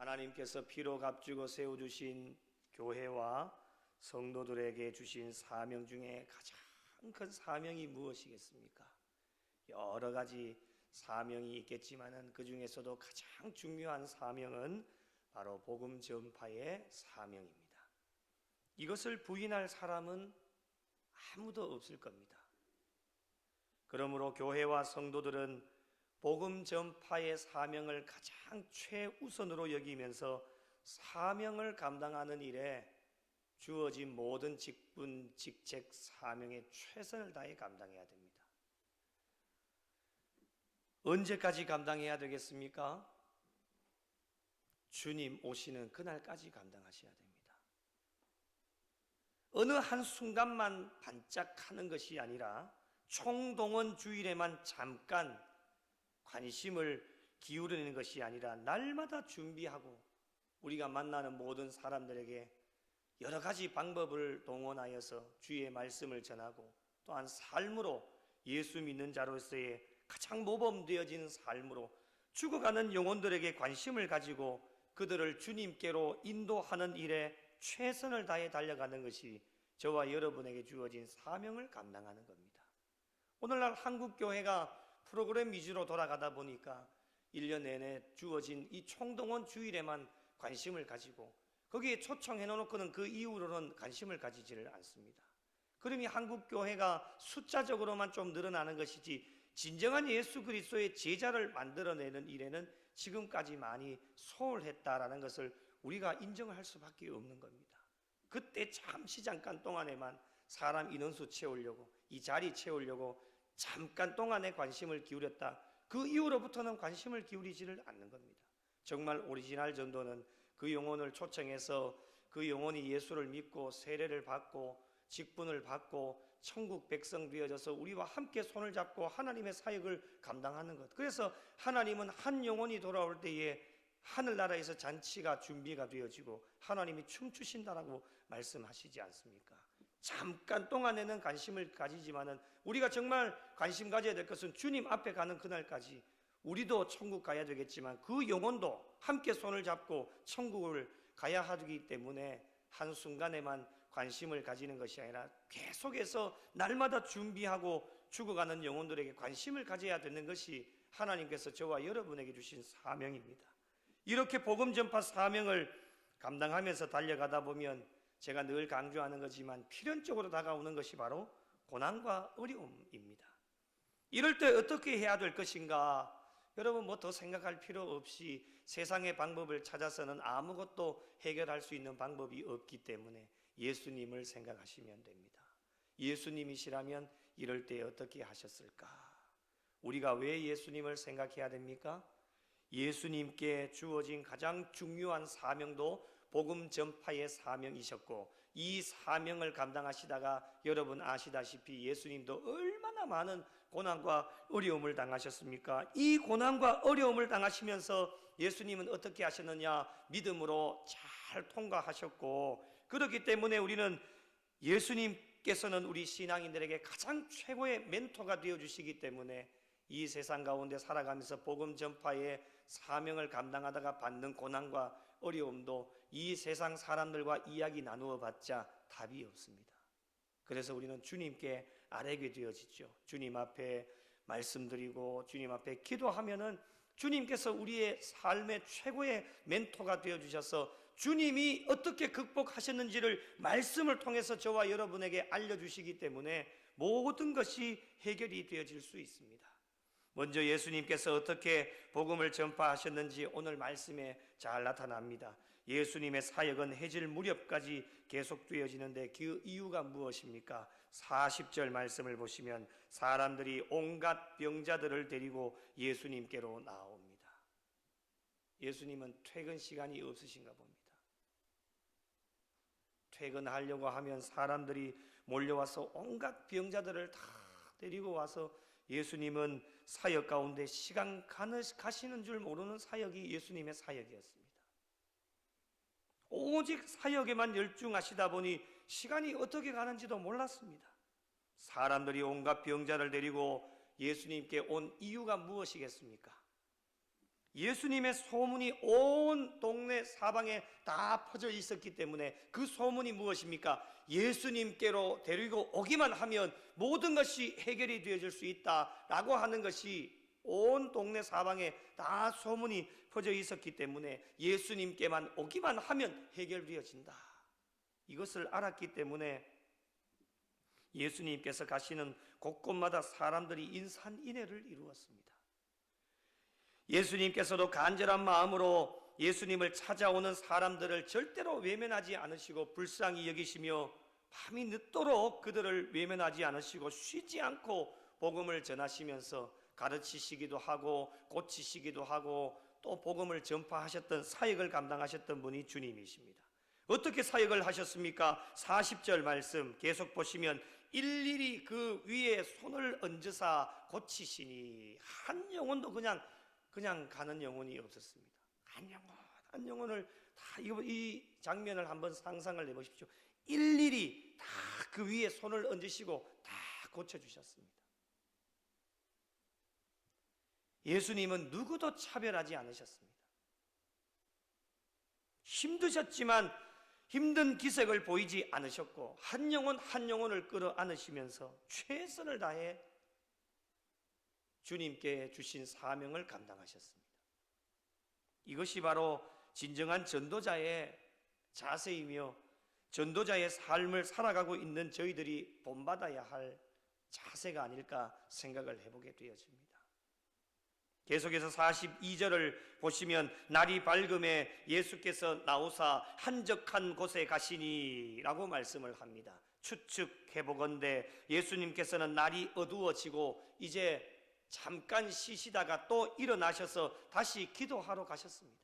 하나님께서 피로 값주고 세워주신 교회와 성도들에게 주신 사명 중에 가장 큰 사명이 무엇이겠습니까? 여러 가지 사명이 있겠지만은 그 중에서도 가장 중요한 사명은 바로 복음 전파의 사명입니다. 이것을 부인할 사람은 아무도 없을 겁니다. 그러므로 교회와 성도들은 복음 전파의 사명을 가장 최우선으로 여기면서 사명을 감당하는 일에 주어진 모든 직분, 직책, 사명에 최선을 다해 감당해야 됩니다. 언제까지 감당해야 되겠습니까? 주님 오시는 그날까지 감당하셔야 됩니다. 어느 한순간만 반짝하는 것이 아니라 총동원 주일에만 잠깐 관심을 기울이는 것이 아니라 날마다 준비하고 우리가 만나는 모든 사람들에게 여러 가지 방법을 동원하여서 주의 말씀을 전하고 또한 삶으로 예수 믿는 자로서의 가장 모범되어진 삶으로 죽어가는 영혼들에게 관심을 가지고 그들을 주님께로 인도하는 일에 최선을 다해 달려가는 것이 저와 여러분에게 주어진 사명을 감당하는 겁니다. 오늘날 한국교회가 프로그램 위주로 돌아가다 보니까 1년 내내 주어진 이 총동원 주일에만 관심을 가지고 거기에 초청해 놓고는 그 이후로는 관심을 가지지를 않습니다. 그러니 한국교회가 숫자적으로만 좀 늘어나는 것이지 진정한 예수 그리스도의 제자를 만들어내는 일에는 지금까지 많이 소홀했다라는 것을 우리가 인정할 수밖에 없는 겁니다. 그때 잠깐 동안에만 사람 인원수 채우려고 이 자리 채우려고 잠깐 동안에 관심을 기울였다. 그 이후로부터는 관심을 기울이지를 않는 겁니다. 정말 오리지널 전도는 그 영혼을 초청해서 그 영혼이 예수를 믿고 세례를 받고 직분을 받고 천국 백성 되어져서 우리와 함께 손을 잡고 하나님의 사역을 감당하는 것. 그래서 하나님은 한 영혼이 돌아올 때에 하늘나라에서 잔치가 준비가 되어지고 하나님이 춤추신다라고 말씀하시지 않습니까? 잠깐 동안에는 관심을 가지지만은 우리가 정말 관심 가져야 될 것은 주님 앞에 가는 그날까지 우리도 천국 가야 되겠지만 그 영혼도 함께 손을 잡고 천국을 가야 하기 때문에 한순간에만 관심을 가지는 것이 아니라 계속해서 날마다 준비하고 죽어가는 영혼들에게 관심을 가져야 되는 것이 하나님께서 저와 여러분에게 주신 사명입니다. 이렇게 복음 전파 사명을 감당하면서 달려가다 보면 제가 늘 강조하는 거지만 필연적으로 다가오는 것이 바로 고난과 어려움입니다. 이럴 때 어떻게 해야 될 것인가? 여러분 뭐 더 생각할 필요 없이 세상의 방법을 찾아서는 아무것도 해결할 수 있는 방법이 없기 때문에 예수님을 생각하시면 됩니다. 예수님이시라면 이럴 때 어떻게 하셨을까? 우리가 왜 예수님을 생각해야 됩니까? 예수님께 주어진 가장 중요한 사명도 복음 전파의 사명이셨고 이 사명을 감당하시다가 여러분 아시다시피 예수님도 얼마나 많은 고난과 어려움을 당하셨습니까? 이 고난과 어려움을 당하시면서 예수님은 어떻게 하셨느냐? 믿음으로 잘 통과하셨고 그렇기 때문에 우리는 예수님께서는 우리 신앙인들에게 가장 최고의 멘토가 되어주시기 때문에 이 세상 가운데 살아가면서 복음 전파의 사명을 감당하다가 받는 고난과 어려움도 이 세상 사람들과 이야기 나누어 봤자 답이 없습니다. 그래서 우리는 주님께 아뢰게 되어지죠. 주님 앞에 말씀드리고 주님 앞에 기도하면은 주님께서 우리의 삶의 최고의 멘토가 되어주셔서 주님이 어떻게 극복하셨는지를 말씀을 통해서 저와 여러분에게 알려주시기 때문에 모든 것이 해결이 되어질 수 있습니다. 먼저 예수님께서 어떻게 복음을 전파하셨는지 오늘 말씀에 잘 나타납니다. 예수님의 사역은 해질 무렵까지 계속되어지는데 그 이유가 무엇입니까? 40절 말씀을 보시면 사람들이 온갖 병자들을 데리고 예수님께로 나옵니다. 예수님은 퇴근 시간이 없으신가 봅니다. 퇴근하려고 하면 사람들이 몰려와서 온갖 병자들을 다 데리고 와서 예수님은 사역 가운데 시간 가시는 줄 모르는 사역이 예수님의 사역이었습니다. 오직 사역에만 열중하시다 보니 시간이 어떻게 가는지도 몰랐습니다. 사람들이 온갖 병자를 데리고 예수님께 온 이유가 무엇이겠습니까? 예수님의 소문이 온 동네 사방에 다 퍼져 있었기 때문에 그 소문이 무엇입니까? 예수님께로 데리고 오기만 하면 모든 것이 해결이 되어질 수 있다라고 하는 것이 온 동네 사방에 다 소문이 퍼져 있었기 때문에 예수님께만 오기만 하면 해결되어진다. 이것을 알았기 때문에 예수님께서 가시는 곳곳마다 사람들이 인산인해를 이루었습니다. 예수님께서도 간절한 마음으로 예수님을 찾아오는 사람들을 절대로 외면하지 않으시고 불쌍히 여기시며 밤이 늦도록 그들을 외면하지 않으시고 쉬지 않고 복음을 전하시면서 가르치시기도 하고 고치시기도 하고 또 복음을 전파하셨던 사역을 감당하셨던 분이 주님이십니다. 어떻게 사역을 하셨습니까? 40절 말씀 계속 보시면 일일이 그 위에 손을 얹으사 고치시니 한 영혼도 그냥 가는 영혼이 없었습니다. 한 영혼을 다 이 장면을 한번 상상을 해보십시오. 일일이 다 그 위에 손을 얹으시고 다 고쳐주셨습니다. 예수님은 누구도 차별하지 않으셨습니다. 힘드셨지만 힘든 기색을 보이지 않으셨고 한 영혼 한 영혼을 끌어안으시면서 최선을 다해 주님께 주신 사명을 감당하셨습니다. 이것이 바로 진정한 전도자의 자세이며 전도자의 삶을 살아가고 있는 저희들이 본받아야 할 자세가 아닐까 생각을 해보게 되어집니다. 계속해서 42절을 보시면 날이 밝음에 예수께서 나오사 한적한 곳에 가시니 라고 말씀을 합니다. 추측해보건대 예수님께서는 날이 어두워지고 이제 잠깐 쉬시다가 또 일어나셔서 다시 기도하러 가셨습니다.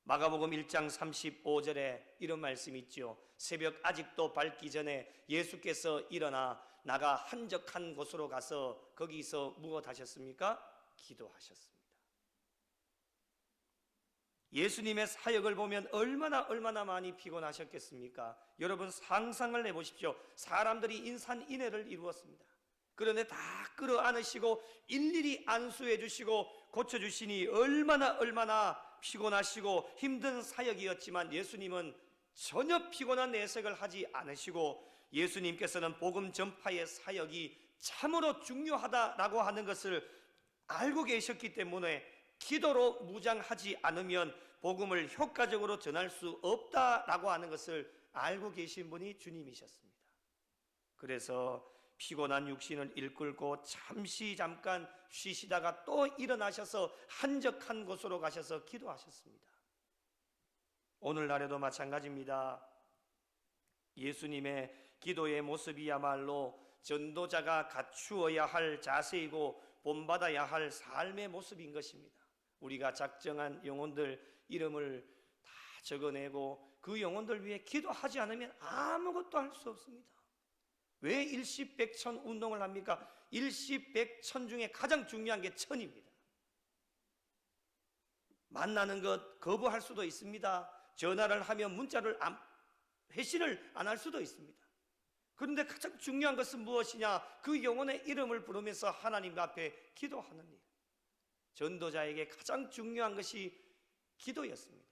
마가복음 1장 35절에 이런 말씀이 있죠. 새벽 아직도 밝기 전에 예수께서 일어나 나가 한적한 곳으로 가서 거기서 무엇 하셨습니까? 기도하셨습니다. 예수님의 사역을 보면 얼마나 많이 피곤하셨겠습니까? 여러분 상상을 해보십시오. 사람들이 인산인해를 이루었습니다. 그런데 다 끌어안으시고 일일이 안수해 주시고 고쳐주시니 얼마나 피곤하시고 힘든 사역이었지만 예수님은 전혀 피곤한 내색을 하지 않으시고 예수님께서는 복음 전파의 사역이 참으로 중요하다라고 하는 것을 알고 계셨기 때문에 기도로 무장하지 않으면 복음을 효과적으로 전할 수 없다라고 하는 것을 알고 계신 분이 주님이셨습니다. 그래서 피곤한 육신을 이끌고 잠깐 쉬시다가 또 일어나셔서 한적한 곳으로 가셔서 기도하셨습니다. 오늘날에도 마찬가지입니다. 예수님의 기도의 모습이야말로 전도자가 갖추어야 할 자세이고 본받아야 할 삶의 모습인 것입니다. 우리가 작정한 영혼들 이름을 다 적어내고 그 영혼들 위해 기도하지 않으면 아무것도 할 수 없습니다. 왜 일시백천 운동을 합니까? 일시백천 중에 가장 중요한 게 천입니다. 만나는 것 거부할 수도 있습니다. 전화를 하면 문자를 회신을 안 할 수도 있습니다. 그런데 가장 중요한 것은 무엇이냐? 그 영혼의 이름을 부르면서 하나님 앞에 기도하는 일. 전도자에게 가장 중요한 것이 기도였습니다.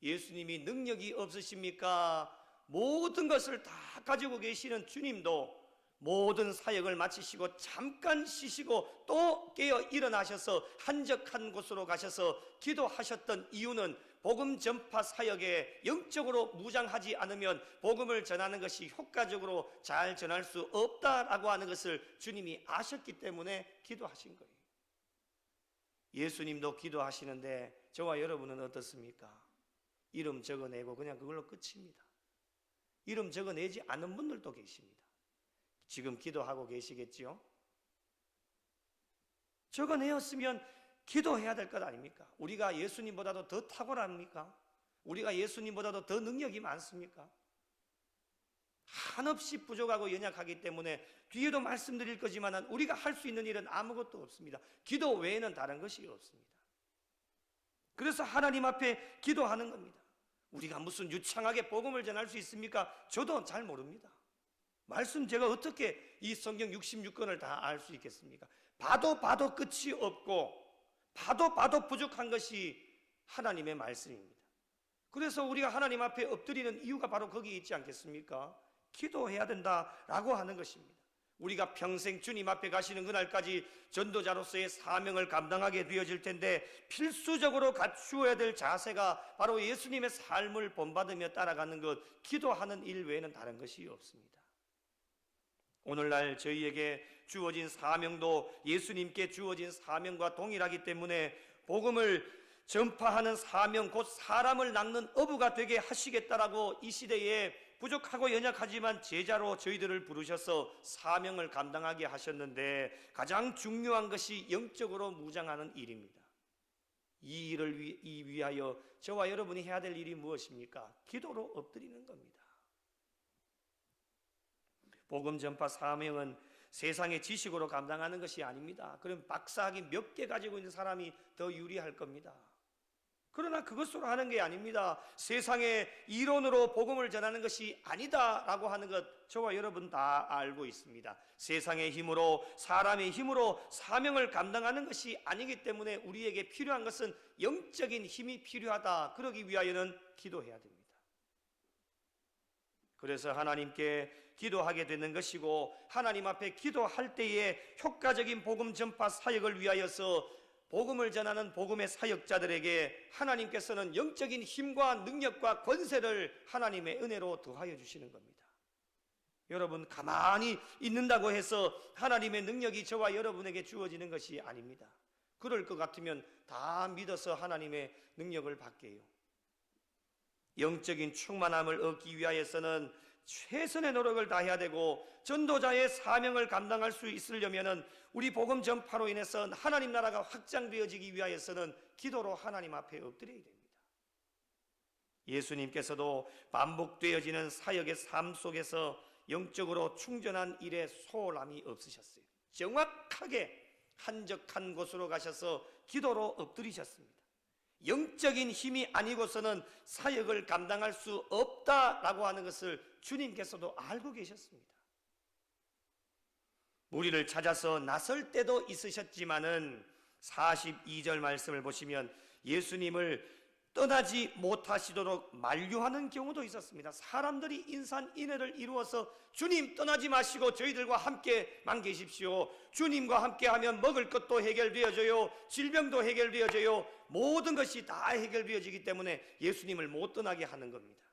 예수님이 능력이 없으십니까? 모든 것을 다 가지고 계시는 주님도 모든 사역을 마치시고 잠깐 쉬시고 또 깨어 일어나셔서 한적한 곳으로 가셔서 기도하셨던 이유는 복음 전파 사역에 영적으로 무장하지 않으면 복음을 전하는 것이 효과적으로 잘 전할 수 없다라고 하는 것을 주님이 아셨기 때문에 기도하신 거예요. 예수님도 기도하시는데 저와 여러분은 어떻습니까? 이름 적어내고 그냥 그걸로 끝입니다. 이름 적어내지 않은 분들도 계십니다. 지금 기도하고 계시겠지요? 적어내었으면 기도해야 될 것 아닙니까? 우리가 예수님보다도 더 탁월합니까? 우리가 예수님보다도 더 능력이 많습니까? 한없이 부족하고 연약하기 때문에 뒤에도 말씀드릴 거지만 우리가 할 수 있는 일은 아무것도 없습니다. 기도 외에는 다른 것이 없습니다. 그래서 하나님 앞에 기도하는 겁니다. 우리가 무슨 유창하게 복음을 전할 수 있습니까? 저도 잘 모릅니다. 말씀 제가 어떻게 이 성경 66권을 다 알 수 있겠습니까? 봐도 끝이 없고 봐도 부족한 것이 하나님의 말씀입니다. 그래서 우리가 하나님 앞에 엎드리는 이유가 바로 거기에 있지 않겠습니까? 기도해야 된다라고 하는 것입니다. 우리가 평생 주님 앞에 가시는 그날까지 전도자로서의 사명을 감당하게 되어질 텐데 필수적으로 갖추어야 될 자세가 바로 예수님의 삶을 본받으며 따라가는 것, 기도하는 일 외에는 다른 것이 없습니다. 오늘날 저희에게 주어진 사명도 예수님께 주어진 사명과 동일하기 때문에 복음을 전파하는 사명, 곧 사람을 낚는 어부가 되게 하시겠다라고 이 시대에 부족하고 연약하지만 제자로 저희들을 부르셔서 사명을 감당하게 하셨는데 가장 중요한 것이 영적으로 무장하는 일입니다. 이 일을 위하여 저와 여러분이 해야 될 일이 무엇입니까? 기도로 엎드리는 겁니다. 복음 전파 사명은 세상의 지식으로 감당하는 것이 아닙니다. 그럼 박사학위 몇 개 가지고 있는 사람이 더 유리할 겁니다. 그러나 그것으로 하는 게 아닙니다. 세상의 이론으로 복음을 전하는 것이 아니다라고 하는 것 저와 여러분 다 알고 있습니다. 세상의 힘으로, 사람의 힘으로 사명을 감당하는 것이 아니기 때문에 우리에게 필요한 것은 영적인 힘이 필요하다. 그러기 위하여는 기도해야 됩니다. 그래서 하나님께 기도하게 되는 것이고, 하나님 앞에 기도할 때에 효과적인 복음 전파 사역을 위하여서 복음을 전하는 복음의 사역자들에게 하나님께서는 영적인 힘과 능력과 권세를 하나님의 은혜로 더하여 주시는 겁니다. 여러분, 가만히 있는다고 해서 하나님의 능력이 저와 여러분에게 주어지는 것이 아닙니다. 그럴 것 같으면 다 믿어서 하나님의 능력을 받게요. 영적인 충만함을 얻기 위하여서는 최선의 노력을 다해야 되고, 전도자의 사명을 감당할 수 있으려면 우리 복음 전파로 인해서 하나님 나라가 확장되어지기 위하여서는 기도로 하나님 앞에 엎드려야 됩니다. 예수님께서도 반복되어지는 사역의 삶 속에서 영적으로 충전한 일에 소홀함이 없으셨어요. 정확하게 한적한 곳으로 가셔서 기도로 엎드리셨습니다. 영적인 힘이 아니고서는 사역을 감당할 수 없다라고 하는 것을 주님께서도 알고 계셨습니다. 무리를 찾아서 나설 때도 있으셨지만은 42절 말씀을 보시면 예수님을 떠나지 못하시도록 만류하는 경우도 있었습니다. 사람들이 인산인해를 이루어서 주님 떠나지 마시고 저희들과 함께만 계십시오. 주님과 함께하면 먹을 것도 해결되어져요. 질병도 해결되어져요. 모든 것이 다 해결되어지기 때문에 예수님을 못 떠나게 하는 겁니다.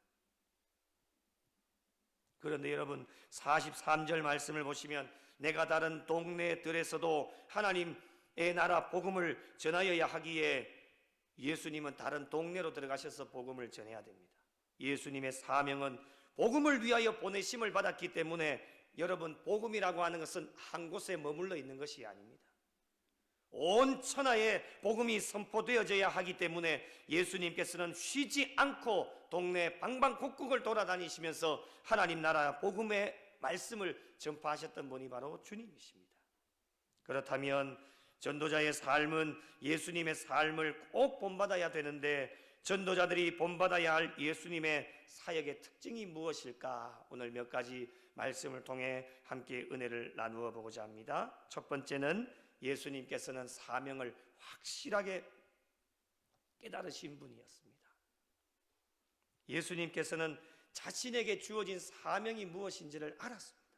그런데 여러분, 43절 말씀을 보시면 내가 다른 동네들에서도 하나님의 나라 복음을 전하여야 하기에 예수님은 다른 동네로 들어가셔서 복음을 전해야 됩니다. 예수님의 사명은 복음을 위하여 보내심을 받았기 때문에 여러분, 복음이라고 하는 것은 한 곳에 머물러 있는 것이 아닙니다. 온 천하에 복음이 선포되어져야 하기 때문에 예수님께서는 쉬지 않고 동네 방방곡곡을 돌아다니시면서 하나님 나라 복음의 말씀을 전파하셨던 분이 바로 주님이십니다. 그렇다면 전도자의 삶은 예수님의 삶을 꼭 본받아야 되는데, 전도자들이 본받아야 할 예수님의 사역의 특징이 무엇일까? 오늘 몇 가지 말씀을 통해 함께 은혜를 나누어 보고자 합니다. 첫 번째는 예수님께서는 사명을 확실하게 깨달으신 분이었습니다. 예수님께서는 자신에게 주어진 사명이 무엇인지를 알았습니다.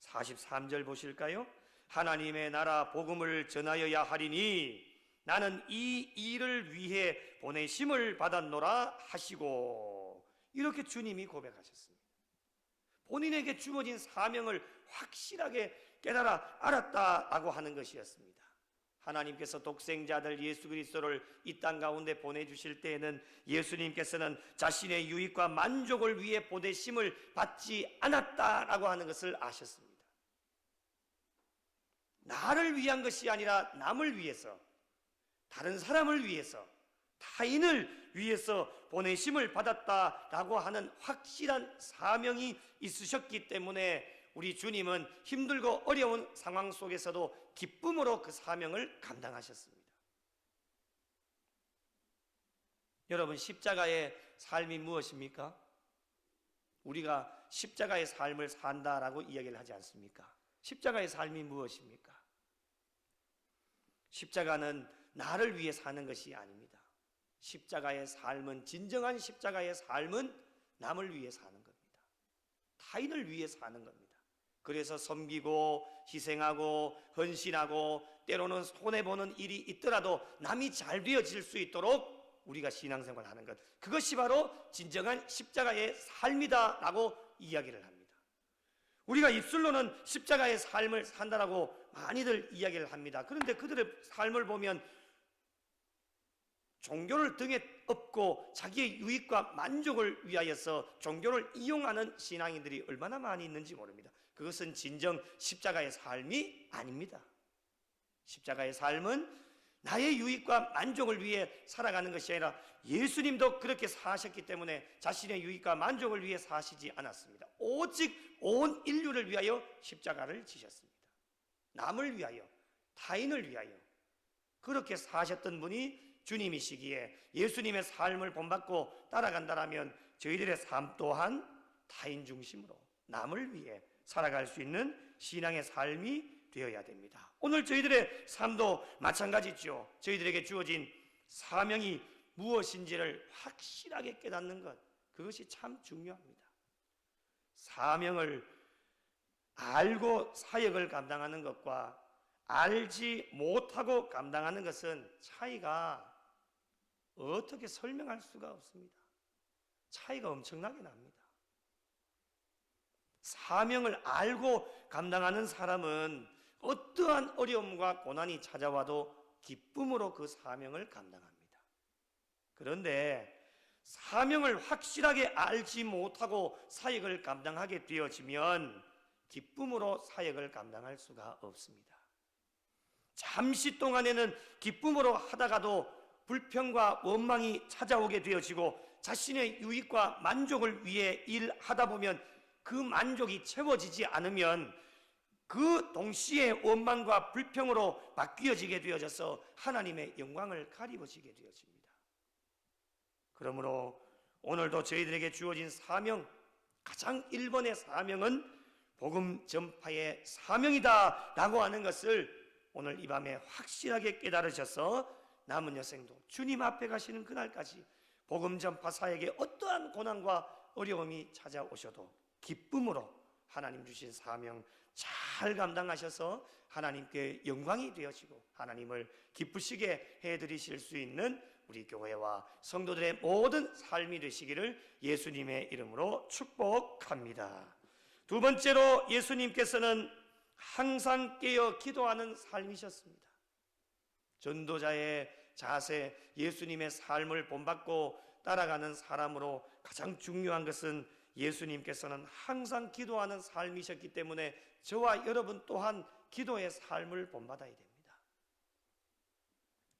43절 보실까요? 하나님의 나라 복음을 전하여야 하리니 나는 이 일을 위해 보내심을 받았노라 하시고, 이렇게 주님이 고백하셨습니다. 본인에게 주어진 사명을 확실하게 깨달아 알았다라고 하는 것이었습니다. 하나님께서 독생자들 예수 그리스도를 이 땅 가운데 보내주실 때에는 예수님께서는 자신의 유익과 만족을 위해 보내심을 받지 않았다라고 하는 것을 아셨습니다. 나를 위한 것이 아니라 남을 위해서, 다른 사람을 위해서, 타인을 위해서 보내심을 받았다라고 하는 확실한 사명이 있으셨기 때문에 우리 주님은 힘들고 어려운 상황 속에서도 기쁨으로 그 사명을 감당하셨습니다. 여러분, 십자가의 삶이 무엇입니까? 우리가 십자가의 삶을 산다라고 이야기를 하지 않습니까? 십자가의 삶이 무엇입니까? 십자가는 나를 위해 사는 것이 아닙니다. 십자가의 삶은, 진정한 십자가의 삶은 남을 위해 사는 겁니다. 타인을 위해 사는 겁니다. 그래서 섬기고 희생하고 헌신하고 때로는 손해보는 일이 있더라도 남이 잘 되어질 수 있도록 우리가 신앙생활을 하는 것, 그것이 바로 진정한 십자가의 삶이다 라고 이야기를 합니다. 우리가 입술로는 십자가의 삶을 산다라고 많이들 이야기를 합니다. 그런데 그들의 삶을 보면 종교를 등에 업고 자기의 유익과 만족을 위하여서 종교를 이용하는 신앙인들이 얼마나 많이 있는지 모릅니다. 그것은 진정 십자가의 삶이 아닙니다. 십자가의 삶은 나의 유익과 만족을 위해 살아가는 것이 아니라 예수님도 그렇게 사셨기 때문에 자신의 유익과 만족을 위해 사시지 않았습니다. 오직 온 인류를 위하여 십자가를 지셨습니다. 남을 위하여, 타인을 위하여 그렇게 사셨던 분이 주님이시기에 예수님의 삶을 본받고 따라간다면 저희들의 삶 또한 타인 중심으로 남을 위해 살아갈 수 있는 신앙의 삶이 되어야 됩니다. 오늘 저희들의 삶도 마찬가지죠. 저희들에게 주어진 사명이 무엇인지를 확실하게 깨닫는 것, 그것이 참 중요합니다. 사명을 알고 사역을 감당하는 것과 알지 못하고 감당하는 것은 차이가 어떻게 설명할 수가 없습니다. 차이가 엄청나게 납니다. 사명을 알고 감당하는 사람은 어떠한 어려움과 고난이 찾아와도 기쁨으로 그 사명을 감당합니다. 그런데 사명을 확실하게 알지 못하고 사역을 감당하게 되어지면 기쁨으로 사역을 감당할 수가 없습니다. 잠시 동안에는 기쁨으로 하다가도 불평과 원망이 찾아오게 되어지고 자신의 유익과 만족을 위해 일하다 보면 그 만족이 채워지지 않으면 그 동시에 원망과 불평으로 바뀌어지게 되어져서 하나님의 영광을 가리워지게 되어집니다. 그러므로 오늘도 저희들에게 주어진 사명, 가장 1번의 사명은 복음 전파의 사명이다 라고 하는 것을 오늘 이 밤에 확실하게 깨달으셔서 남은 여생도 주님 앞에 가시는 그날까지 복음 전파 사역에 어떠한 고난과 어려움이 찾아오셔도 기쁨으로 하나님 주신 사명 잘 감당하셔서 하나님께 영광이 되어지고 하나님을 기쁘시게 해드리실 수 있는 우리 교회와 성도들의 모든 삶이 되시기를 예수님의 이름으로 축복합니다. 두 번째로 예수님께서는 항상 깨어 기도하는 삶이셨습니다. 전도자의 자세, 예수님의 삶을 본받고 따라가는 사람으로 가장 중요한 것은 예수님께서는 항상 기도하는 삶이셨기 때문에 저와 여러분 또한 기도의 삶을 본받아야 됩니다.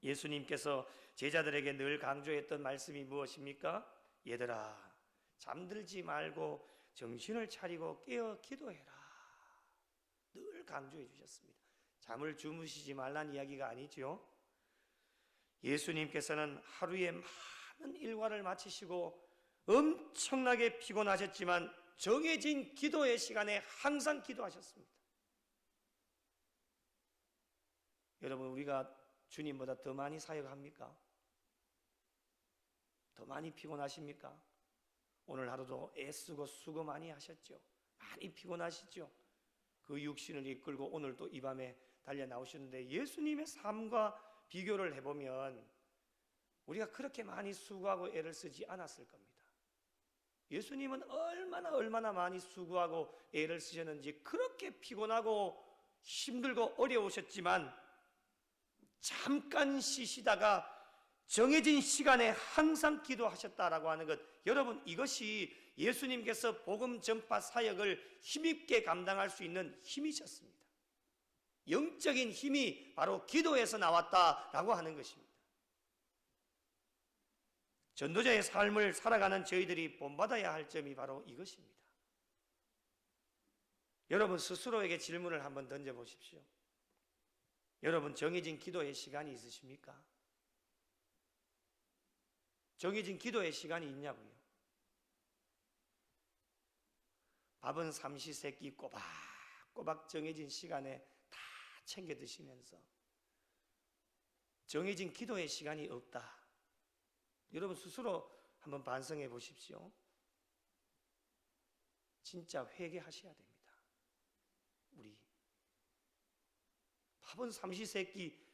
예수님께서 제자들에게 늘 강조했던 말씀이 무엇입니까? 얘들아, 잠들지 말고 정신을 차리고 깨어 기도해라. 늘 강조해 주셨습니다. 잠을 주무시지 말란 이야기가 아니죠. 예수님께서는 하루에 많은 일과를 마치시고 엄청나게 피곤하셨지만 정해진 기도의 시간에 항상 기도하셨습니다. 여러분, 우리가 주님보다 더 많이 사역합니까? 더 많이 피곤하십니까? 오늘 하루도 애쓰고 수고 많이 하셨죠. 많이 피곤하시죠. 그 육신을 이끌고 오늘도 이 밤에 달려 나오셨는데 예수님의 삶과 비교를 해보면 우리가 그렇게 많이 수고하고 애를 쓰지 않았을 겁니다. 예수님은 얼마나 많이 수고하고 애를 쓰셨는지, 그렇게 피곤하고 힘들고 어려우셨지만 잠깐 쉬시다가 정해진 시간에 항상 기도하셨다라고 하는 것, 여러분, 이것이 예수님께서 복음 전파 사역을 힘있게 감당할 수 있는 힘이셨습니다. 영적인 힘이 바로 기도에서 나왔다라고 하는 것입니다. 전도자의 삶을 살아가는 저희들이 본받아야 할 점이 바로 이것입니다. 여러분 스스로에게 질문을 한번 던져보십시오. 여러분, 정해진 기도의 시간이 있으십니까? 정해진 기도의 시간이 있냐고요? 밥은 삼시세끼 꼬박꼬박 정해진 시간에 다 챙겨 드시면서, 정해진 기도의 시간이 없다. 여러분 스스로 한번 반성해 보십시오. 진짜 회개하셔야 됩니다. 우리 밥은 삼시세끼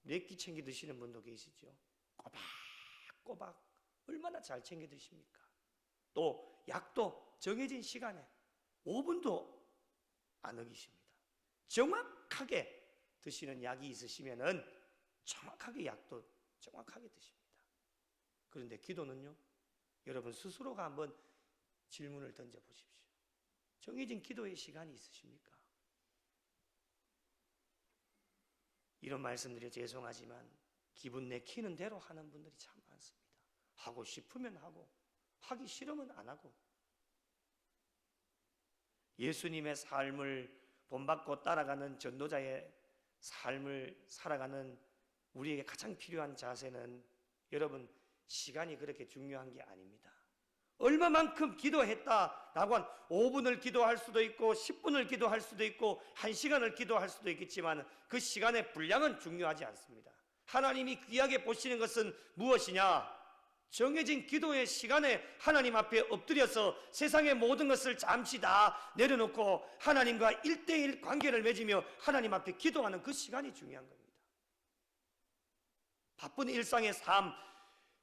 몇 끼 챙겨 드시는 분도 계시죠. 꼬박꼬박 얼마나 잘 챙겨 드십니까? 또 약도 정해진 시간에 5분도 안 어기십니다. 정확하게 드시는 약이 있으시면은 정확하게 약도 정확하게 드십니다. 그런데 기도는요? 여러분 스스로가 한번 질문을 던져보십시오. 정해진 기도의 시간이 있으십니까? 이런 말씀드려 죄송하지만 기분 내키는 대로 하는 분들이 참 많습니다. 하고 싶으면 하고 하기 싫으면 안 하고 예수님의 삶을 본받고 따라가는 전도자의 삶을 살아가는 우리에게 가장 필요한 자세는 여러분 시간이 그렇게 중요한 게 아닙니다. 얼마만큼 기도했다라고 한 5분을 기도할 수도 있고 10분을 기도할 수도 있고 1시간을 기도할 수도 있겠지만 그 시간의 분량은 중요하지 않습니다. 하나님이 귀하게 보시는 것은 무엇이냐? 정해진 기도의 시간에 하나님 앞에 엎드려서 세상의 모든 것을 잠시 다 내려놓고 하나님과 1대1 관계를 맺으며 하나님 앞에 기도하는 그 시간이 중요한 겁니다. 바쁜 일상의 삶,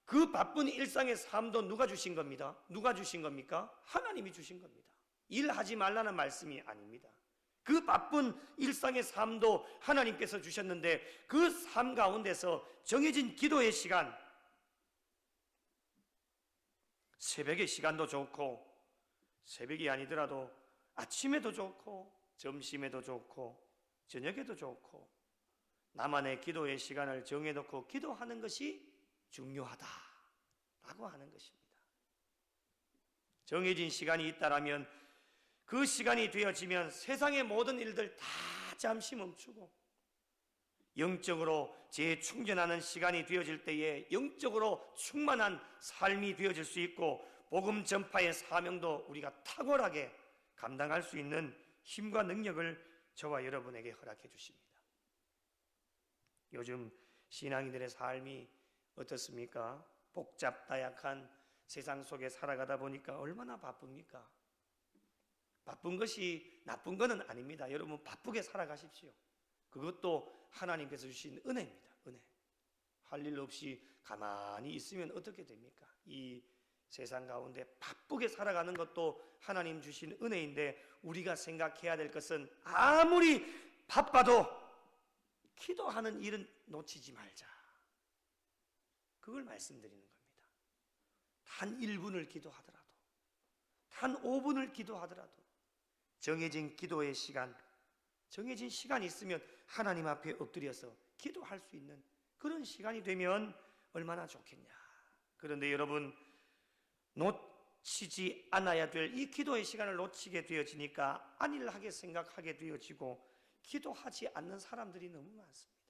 그 바쁜 일상의 삶도 누가 주신 겁니다? 누가 주신 겁니까? 하나님이 주신 겁니다. 일하지 말라는 말씀이 아닙니다. 그 바쁜 일상의 삶도 하나님께서 주셨는데 그 삶 가운데서 정해진 기도의 시간, 새벽의 시간도 좋고 새벽이 아니더라도 아침에도 좋고 점심에도 좋고 저녁에도 좋고 나만의 기도의 시간을 정해놓고 기도하는 것이 중요하다라고 하는 것입니다. 정해진 시간이 있다라면 그 시간이 되어지면 세상의 모든 일들 다 잠시 멈추고 영적으로 재충전하는 시간이 되어질 때에 영적으로 충만한 삶이 되어질 수 있고 복음 전파의 사명도 우리가 탁월하게 감당할 수 있는 힘과 능력을 저와 여러분에게 허락해 주십니다. 요즘 신앙인들의 삶이 어떻습니까? 복잡다약한 세상 속에 살아가다 보니까 얼마나 바쁩니까? 바쁜 것이 나쁜 것은 아닙니다. 여러분 바쁘게 살아가십시오. 그것도 하나님께서 주신 은혜입니다. 은혜. 할 일 없이 가만히 있으면 어떻게 됩니까? 이 세상 가운데 바쁘게 살아가는 것도 하나님 주신 은혜인데 우리가 생각해야 될 것은 아무리 바빠도 기도하는 일은 놓치지 말자. 그걸 말씀드리는 겁니다. 단 1분을 기도하더라도 단 5분을 기도하더라도 정해진 기도의 시간, 정해진 시간이 있으면 하나님 앞에 엎드려서 기도할 수 있는 그런 시간이 되면 얼마나 좋겠냐. 그런데 여러분 놓치지 않아야 될 이 기도의 시간을 놓치게 되어지니까 안일하게 생각하게 되어지고 기도하지 않는 사람들이 너무 많습니다.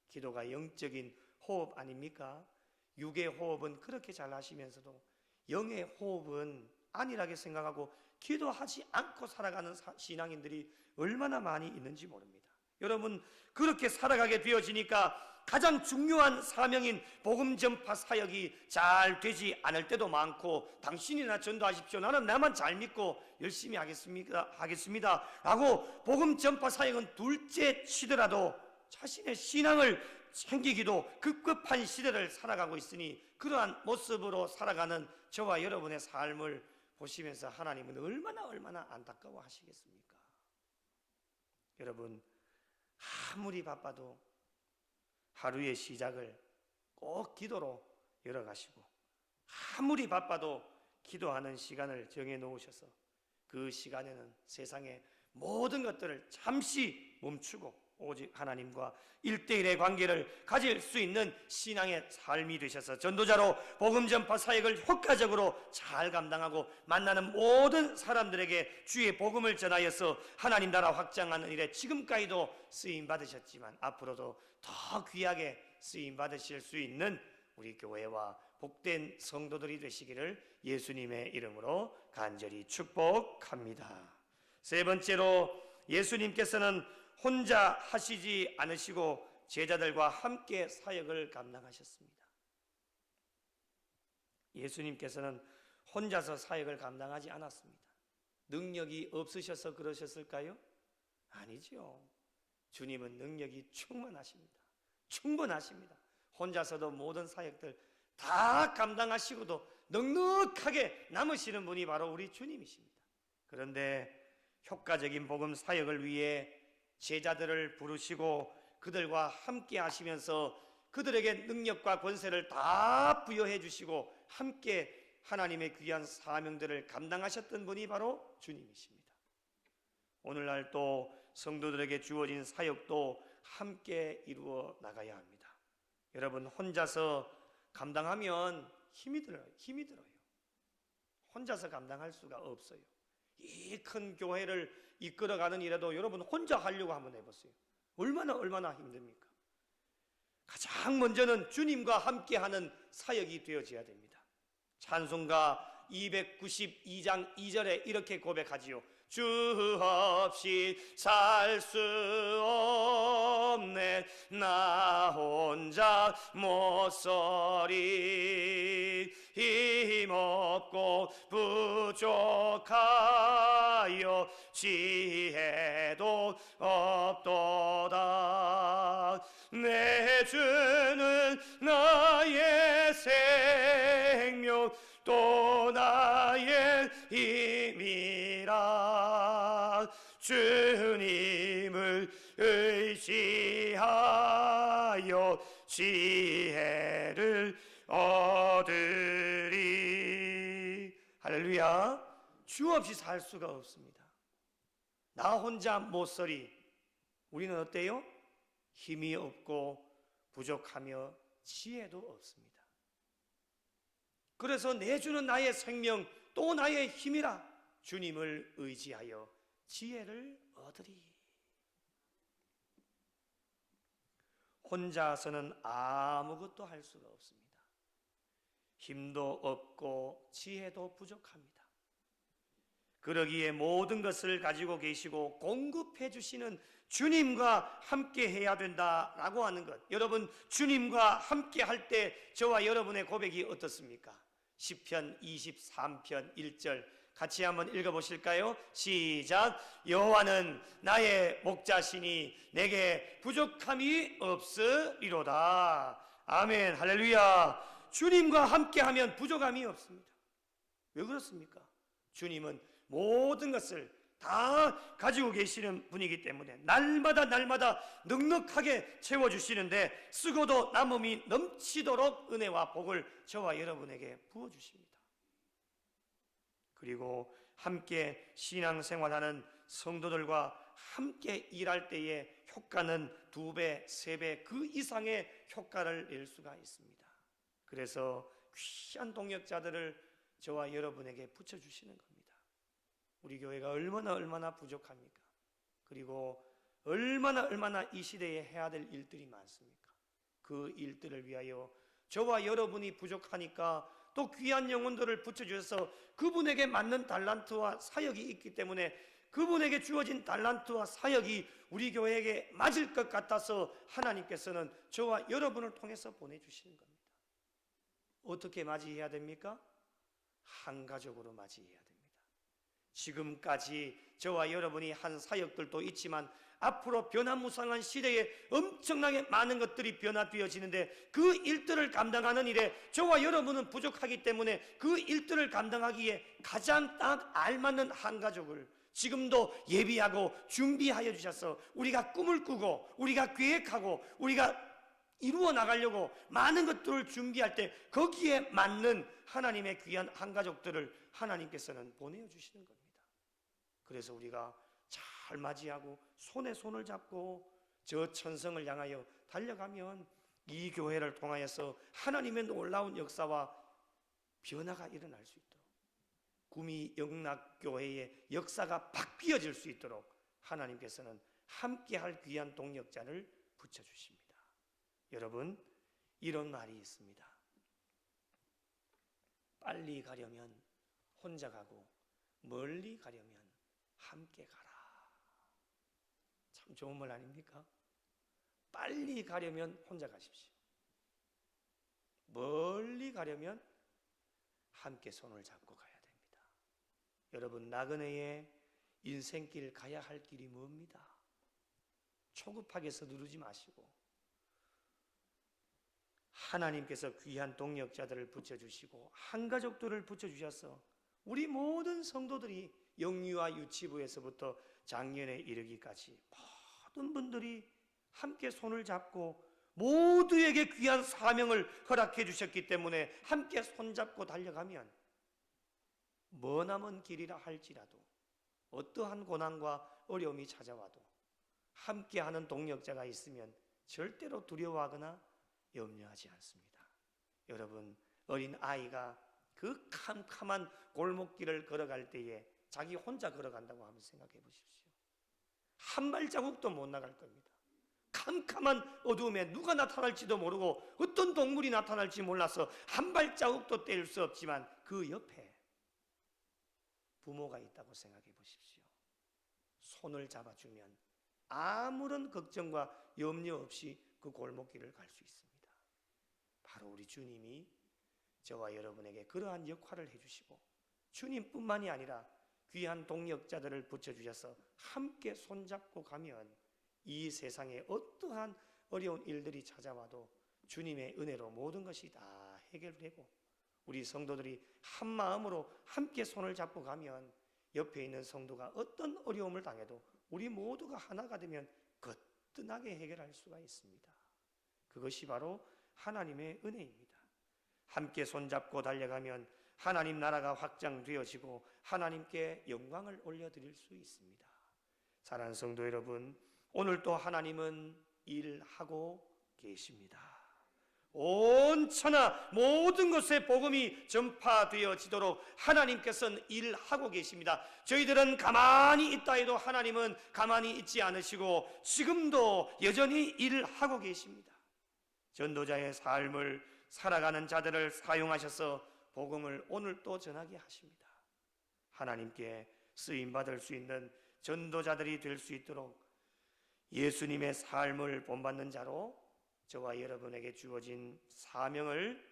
기도가 영적인 호흡 아닙니까? 육의 호흡은 그렇게 잘 하시면서도 영의 호흡은 안일하게 생각하고 기도하지 않고 살아가는 신앙인들이 얼마나 많이 있는지 모릅니다. 여러분 그렇게 살아가게 되어지니까 가장 중요한 사명인 복음 전파 사역이 잘 되지 않을 때도 많고 당신이나 전도하십시오. 나는 나만 잘 믿고 열심히 하겠습니다 라고 복음 전파 사역은 둘째 치더라도 자신의 신앙을 챙기기도 급급한 시대를 살아가고 있으니 그러한 모습으로 살아가는 저와 여러분의 삶을 보시면서 하나님은 얼마나 안타까워 하시겠습니까? 여러분 아무리 바빠도 하루의 시작을 꼭 기도로 열어가시고 아무리 바빠도 기도하는 시간을 정해 놓으셔서 그 시간에는 세상의 모든 것들을 잠시 멈추고 오직 하나님과 1대1의 관계를 가질 수 있는 신앙의 삶이 되셔서 전도자로 복음 전파 사역을 효과적으로 잘 감당하고 만나는 모든 사람들에게 주의 복음을 전하여서 하나님 나라 확장하는 일에 지금까지도 쓰임 받으셨지만 앞으로도 더 귀하게 쓰임 받으실 수 있는 우리 교회와 복된 성도들이 되시기를 예수님의 이름으로 간절히 축복합니다. 세 번째로 예수님께서는 혼자 하시지 않으시고 제자들과 함께 사역을 감당하셨습니다. 예수님께서는 혼자서 사역을 감당하지 않았습니다. 능력이 없으셔서 그러셨을까요? 아니죠. 주님은 능력이 충분하십니다. 혼자서도 모든 사역들 다 감당하시고도 넉넉하게 남으시는 분이 바로 우리 주님이십니다. 그런데 효과적인 복음 사역을 위해 제자들을 부르시고 그들과 함께 하시면서 그들에게 능력과 권세를 다 부여해 주시고 함께 하나님의 귀한 사명들을 감당하셨던 분이 바로 주님이십니다. 오늘날 또 성도들에게 주어진 사역도 함께 이루어 나가야 합니다. 여러분, 혼자서 감당하면 힘이 들어요. 혼자서 감당할 수가 없어요. 이 큰 교회를 이끌어가는 일에도 여러분 혼자 하려고 한번 해보세요. 얼마나 힘듭니까? 가장 먼저는 주님과 함께하는 사역이 되어져야 됩니다. 찬송가 292장 2절에 이렇게 고백하지요. 주 없이 살 수 없네 나 혼자 못 서리 힘없고 부족하여 지혜도 없도다 내 주는 나의 생명 또 나의 힘이라 주님을 의지하여 지혜를 얻으리. 할렐루야. 주 없이 살 수가 없습니다. 나 혼자 못 서리. 우리는 어때요? 힘이 없고 부족하며 지혜도 없습니다. 그래서 내 주는 나의 생명 또 나의 힘이라 주님을 의지하여 지혜를 얻으리. 혼자서는 아무것도 할 수가 없습니다. 힘도 없고 지혜도 부족합니다. 그러기에 모든 것을 가지고 계시고 공급해 주시는 주님과 함께 해야 된다라고 하는 것. 여러분, 주님과 함께 할 때 저와 여러분의 고백이 어떻습니까? 시편 23편 1절 같이 한번 읽어보실까요? 시작. 여호와는 나의 목자시니 내게 부족함이 없으리로다. 아멘. 할렐루야. 주님과 함께하면 부족함이 없습니다. 왜 그렇습니까? 주님은 모든 것을 다 가지고 계시는 분이기 때문에 날마다 넉넉하게 채워주시는데 쓰고도 남음이 넘치도록 은혜와 복을 저와 여러분에게 부어주십니다. 그리고 함께 신앙생활하는 성도들과 함께 일할 때의 효과는 2배, 3배 그 이상의 효과를 낼 수가 있습니다. 그래서 귀한 동역자들을 저와 여러분에게 붙여주시는 겁니다. 우리 교회가 얼마나 부족합니까? 그리고 얼마나 이 시대에 해야 될 일들이 많습니까? 그 일들을 위하여 저와 여러분이 부족하니까 또 귀한 영혼들을 붙여주셔서 그분에게 맞는 달란트와 사역이 있기 때문에 그분에게 주어진 달란트와 사역이 우리 교회에게 맞을 것 같아서 하나님께서는 저와 여러분을 통해서 보내주시는 겁니다. 어떻게 맞이해야 됩니까? 한 가족으로 맞이해야 됩니다. 지금까지 저와 여러분이 한 사역들도 있지만 앞으로 변화무쌍한 시대에 엄청나게 많은 것들이 변화되어지는데 그 일들을 감당하는 일에 저와 여러분은 부족하기 때문에 그 일들을 감당하기에 가장 딱 알맞는 한 가족을 지금도 예비하고 준비하여 주셔서 우리가 꿈을 꾸고 우리가 계획하고 우리가 이루어 나가려고 많은 것들을 준비할 때 거기에 맞는 하나님의 귀한 한 가족들을 하나님께서는 보내어 주시는 겁니다. 그래서 우리가 잘 맞이하고 손에 손을 잡고 저 천성을 향하여 달려가면 이 교회를 통하여서 하나님의 놀라운 역사와 변화가 일어날 수 있도록 구미 영락교회의 역사가 바뀌어질 수 있도록 하나님께서는 함께할 귀한 동역자를 붙여주십니다. 여러분, 이런 말이 있습니다. 빨리 가려면 혼자 가고 멀리 가려면 함께 가라. 참 좋은 말 아닙니까? 빨리 가려면 혼자 가십시오. 멀리 가려면 함께 손을 잡고 가야 됩니다. 여러분, 나그네의 인생길 가야 할 길이 뭡니다. 초급하게 서두르지 마시고 하나님께서 귀한 동역자들을 붙여주시고 한가족들을 붙여주셔서 우리 모든 성도들이 영유아 유치부에서부터 장년에 이르기까지 모든 분들이 함께 손을 잡고 모두에게 귀한 사명을 허락해 주셨기 때문에 함께 손잡고 달려가면 머나먼 길이라 할지라도 어떠한 고난과 어려움이 찾아와도 함께하는 동역자가 있으면 절대로 두려워하거나 염려하지 않습니다. 여러분, 어린 아이가 그 캄캄한 골목길을 걸어갈 때에 자기 혼자 걸어간다고 한번 생각해 보십시오. 한 발자국도 못 나갈 겁니다. 캄캄한 어두움에 누가 나타날지도 모르고 어떤 동물이 나타날지 몰라서 한 발자국도 뗄 수 없지만 그 옆에 부모가 있다고 생각해 보십시오. 손을 잡아주면 아무런 걱정과 염려 없이 그 골목길을 갈 수 있습니다. 바로 우리 주님이 저와 여러분에게 그러한 역할을 해주시고 주님뿐만이 아니라 귀한 동역자들을 붙여주셔서 함께 손잡고 가면 이 세상에 어떠한 어려운 일들이 찾아와도 주님의 은혜로 모든 것이 다 해결되고 우리 성도들이 한 마음으로 함께 손을 잡고 가면 옆에 있는 성도가 어떤 어려움을 당해도 우리 모두가 하나가 되면 거뜬하게 해결할 수가 있습니다. 그것이 바로 하나님의 은혜입니다. 함께 손잡고 달려가면 하나님 나라가 확장되어지고 하나님께 영광을 올려드릴 수 있습니다. 사랑하는 성도 여러분, 오늘 또 하나님은 일하고 계십니다. 온 천하 모든 곳에 복음이 전파되어지도록 하나님께서는 일하고 계십니다. 저희들은 가만히 있다 해도 하나님은 가만히 있지 않으시고 지금도 여전히 일하고 계십니다. 전도자의 삶을 살아가는 자들을 사용하셔서 복음을 오늘 또 전하게 하십니다. 하나님께 쓰임받을 수 있는 전도자들이 될 수 있도록 예수님의 삶을 본받는 자로 저와 여러분에게 주어진 사명을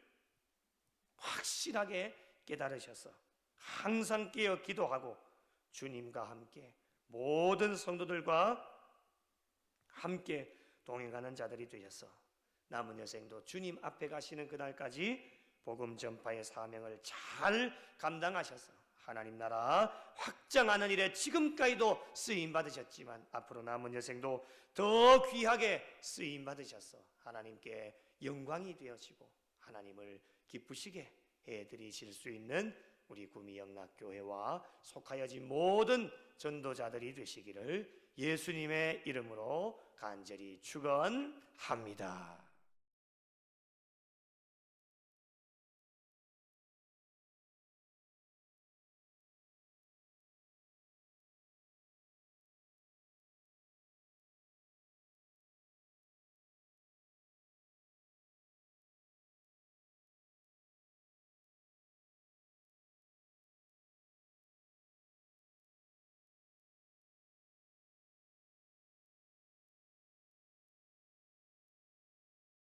확실하게 깨달으셔서 항상 깨어 기도하고 주님과 함께 모든 성도들과 함께 동행하는 자들이 되셔서 남은 여생도 주님 앞에 가시는 그날까지 복음 전파의 사명을 잘 감당하셔서 하나님 나라 확장하는 일에 지금까지도 쓰임 받으셨지만 앞으로 남은 여생도 더 귀하게 쓰임 받으셔서 하나님께 영광이 되어지고 하나님을 기쁘시게 해드리실 수 있는 우리 구미영락교회와 속하여진 모든 전도자들이 되시기를 예수님의 이름으로 간절히 축원합니다.